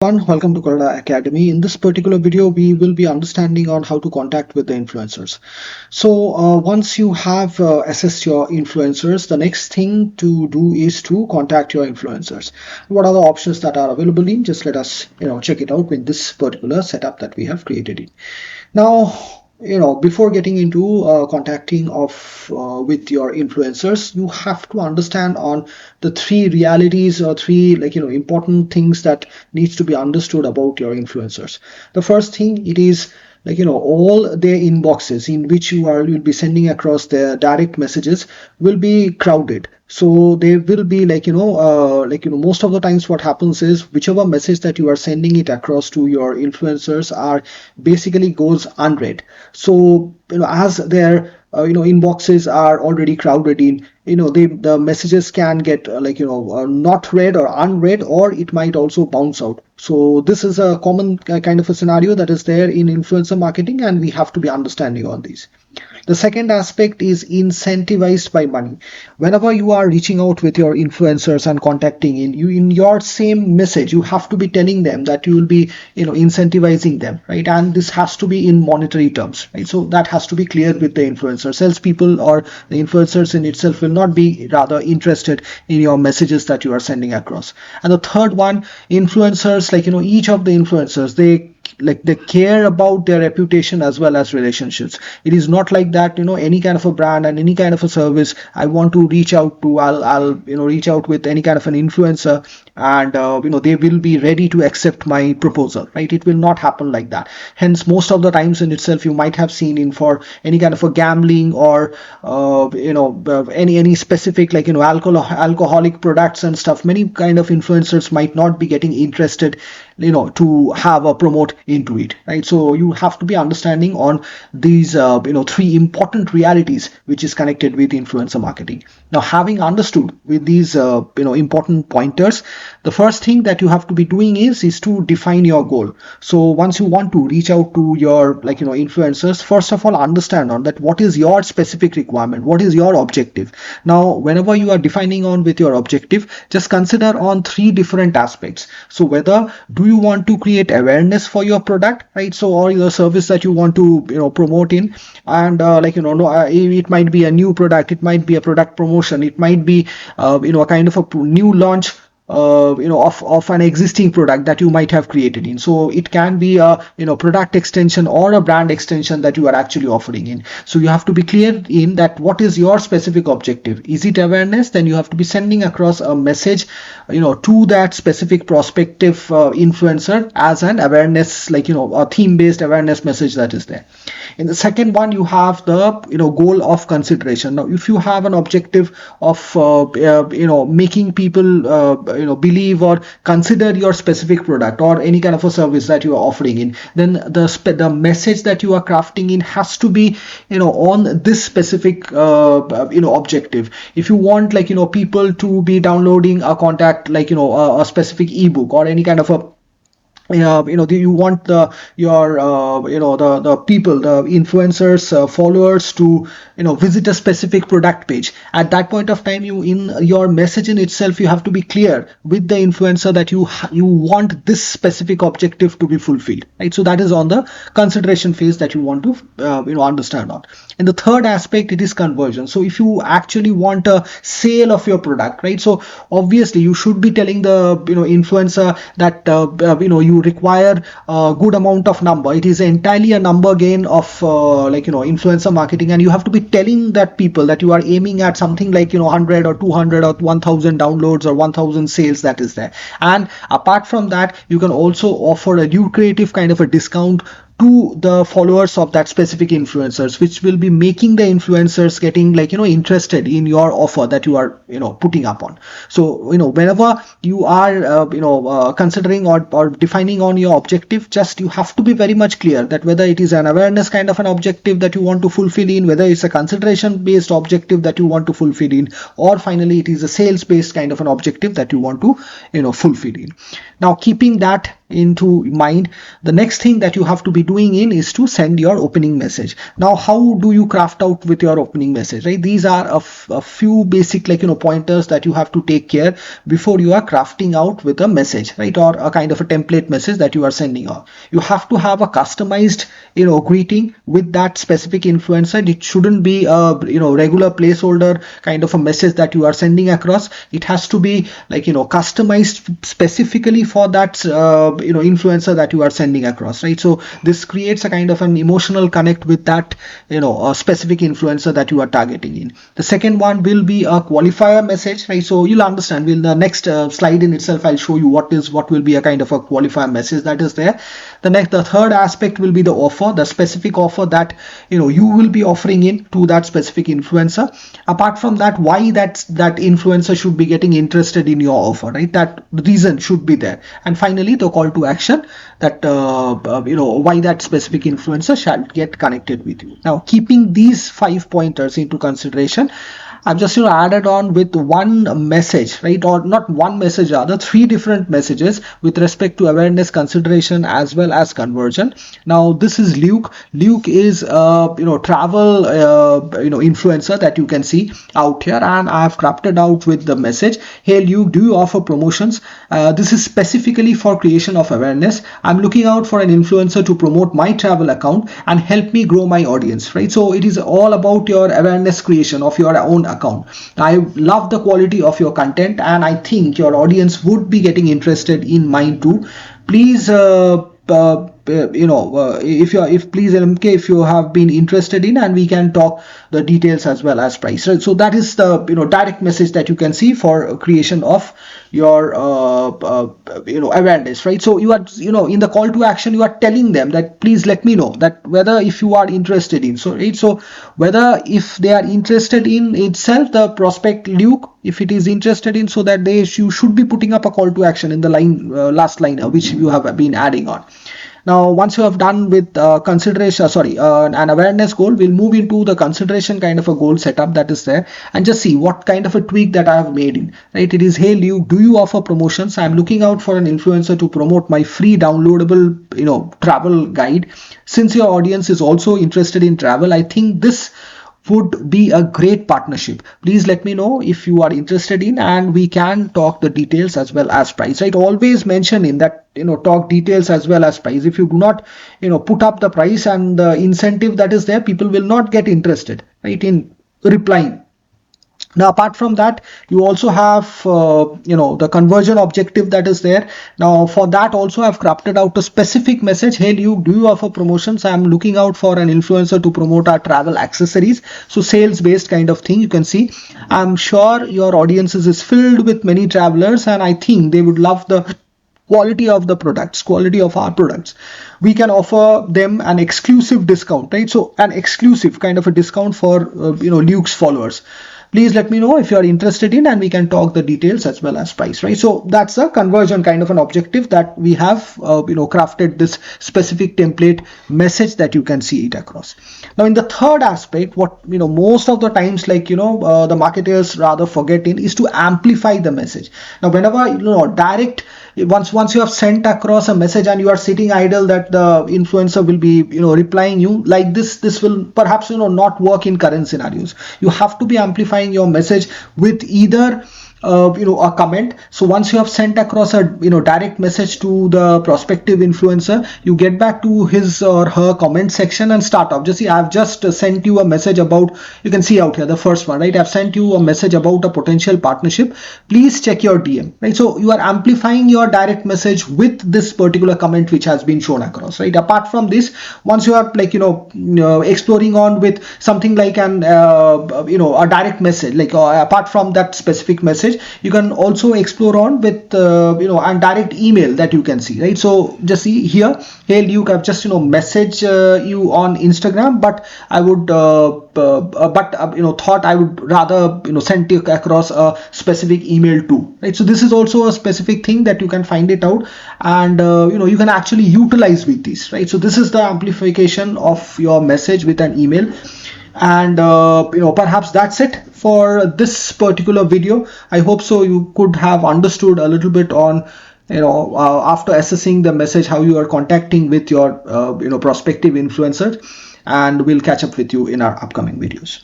Welcome to Kallada Academy. In this particular video, we will be understanding on how to contact with the influencers. Once you have assessed your influencers, the next thing to do is to contact your influencers. What are the options that are available in? Just let us check it out with this particular setup that we have created in. Now, before getting into contacting of with your influencers, you have to understand on the three realities or three important things that needs to be understood about your influencers. The first thing, it is all their inboxes in which you'll be sending across their direct messages will be crowded. So they will be most of the times what happens is whichever message that you are sending it across to your influencers are basically goes unread. So as their inboxes are already crowded in, the messages can get not read or unread, or it might also bounce out. So this is a common kind of a scenario that is there in influencer marketing, and we have to be understanding on these. The second aspect is incentivized by money. Whenever you are reaching out with your influencers and contacting in your same message, you have to be telling them that you will be incentivizing them, right? And this has to be in monetary terms, right? So that has to be clear with the influencer. Salespeople or the influencers in itself will not be rather interested in your messages that you are sending across. And the third one, influencers, each of the influencers, they care about their reputation as well as relationships. It is not like that any kind of a brand and any kind of a service I want to reach out to, I'll reach out with any kind of an influencer, and they will be ready to accept my proposal, right? It will not happen like that. Hence, most of the times in itself, you might have seen in for any kind of a gambling or any specific alcoholic products and stuff, many kind of influencers might not be getting interested to have a promote into it, right? So you have to be understanding on these three important realities which is connected with influencer marketing. Now, having understood with these important pointers, the first thing that you have to be doing is to define your goal. So once you want to reach out to your influencers, first of all, understand on that what is your specific requirement, what is your objective. Now, whenever you are defining on with your objective, just consider on three different aspects. So whether do you want to create awareness for your product, right? So or your service that you want to promote in, and it might be a new product, it might be a product promotion, it might be a kind of a new launch of an existing product that you might have created in. So it can be a product extension or a brand extension that you are actually offering in. So you have to be clear in that what is your specific objective. Is it awareness? Then you have to be sending across a message to that specific prospective influencer as an awareness, a theme based awareness message that is there. In the second one, you have the goal of consideration. Now, if you have an objective of making people believe or consider your specific product or any kind of a service that you are offering in, then the message that you are crafting in has to be on this specific objective. If you want people to be downloading a contact a specific ebook or any kind of a you want the people, the influencers, followers to visit a specific product page. At that point of time, you in your message in itself, you have to be clear with the influencer that you want this specific objective to be fulfilled, right? So that is on the consideration phase that you want to understand on. And the third aspect, it is conversion. So if you actually want a sale of your product, right? So obviously you should be telling the influencer that you require a good amount of number. It is entirely a number game of influencer marketing, and you have to be telling that people that you are aiming at something like 100 or 200 or 1000 downloads or 1000 sales that is there. And apart from that, you can also offer a lucrative kind of a discount to the followers of that specific influencers, which will be making the influencers getting interested in your offer that you are putting up on. So whenever you are considering or defining on your objective, just you have to be very much clear that whether it is an awareness kind of an objective that you want to fulfill in, whether it's a consideration based objective that you want to fulfill in, or finally it is a sales based kind of an objective that you want to fulfill in. Now, keeping that into mind, the next thing that you have to be doing in is to send your opening message. Now, how do you craft out with your opening message, right? These are a few basic, like, pointers that you have to take care before you are crafting out with a message, right? Or a kind of a template message that you are sending out. You have to have a customized, greeting with that specific influencer. It shouldn't be a, regular placeholder kind of a message that you are sending across. It has to be like, customized specifically for that, influencer that you are sending across, right? So this creates a kind of an emotional connect with that, specific influencer that you are targeting in. The second one will be a qualifier message, right? So you'll understand, will the next slide in itself, I'll show you what will be a kind of a qualifier message that is there. The third aspect will be the offer, the specific offer that, you will be offering in to that specific influencer. Apart from that, why that influencer should be getting interested in your offer, right? That reason should be there. And finally, the call to action, that why that specific influencer shall get connected with you. Now, keeping these 5 pointers into consideration, I've just added on with one message, right? Or not one message, rather 3 different messages with respect to awareness, consideration, as well as conversion. Now, this is Luke. Luke is travel influencer that you can see out here, and I've crafted out with the message, hey Luke, do you offer promotions? This is specifically for creation of awareness. I'm looking out for an influencer to promote my travel account and help me grow my audience, right? So it is all about your awareness creation of your own account. I love the quality of your content, and I think your audience would be getting interested in mine too. Please if please LMK, if you have been interested in, and we can talk the details as well as price, right? So that is the direct message that you can see for creation of your awareness, right? So you are in the call to action, you are telling them that please let me know that whether if you are interested in, so right, so whether if they are interested in itself, the prospect Luke, if it is interested in, so that you should be putting up a call to action in the line, last line which you have been adding on. Now, once you have done with an awareness goal, we'll move into the consideration kind of a goal setup that is there, and just see what kind of a tweak that I have made in, right? It is, hey Luke, do you offer promotions? I'm looking out for an influencer to promote my free downloadable, travel guide. Since your audience is also interested in travel, I think this would be a great partnership. Please let me know if you are interested in, and we can talk the details as well as price, right? Always mention in that, talk details as well as price. If you do not, put up the price and the incentive that is there, people will not get interested, right, in replying. Now, apart from that, you also have the conversion objective that is there. Now, for that also I've crafted out a specific message, hey Luke, do you offer promotions? I'm looking out for an influencer to promote our travel accessories. So sales based kind of thing. You can see, I'm sure your audiences is filled with many travelers, and I think they would love the quality of the products, quality of our products. We can offer them an exclusive discount, right? So an exclusive kind of a discount for Luke's followers. Please let me know if you are interested in, and we can talk the details as well as price, right? So that's a conversion kind of an objective that we have crafted this specific template message that you can see it across. Now, in the third aspect, what most of the times, like the marketers rather forget in, is to amplify the message. Now, whenever direct, once you have sent across a message and you are sitting idle, that the influencer will be replying you like this will perhaps not work in current scenarios. You have to be amplifying your message with either a comment. So once you have sent across a direct message to the prospective influencer, you get back to his or her comment section and start off. Just see, I've just sent you a message about, you can see out here the first one, right? I've sent you a message about a potential partnership. Please check your DM, right? So you are amplifying your direct message with this particular comment which has been shown across, right? Apart from this, once you are like exploring on with something like an a direct message, like apart from that specific message, you can also explore on with a direct email that you can see, right? So just see here, hey Luke, I've just message you on Instagram, but I would thought I would rather send you across a specific email too, right? So this is also a specific thing that you can find it out, and you can actually utilize with this, right? So this is the amplification of your message with an email. And perhaps that's it for this particular video. I hope so you could have understood a little bit on after assessing the message, how you are contacting with your prospective influencer. And we'll catch up with you in our upcoming videos.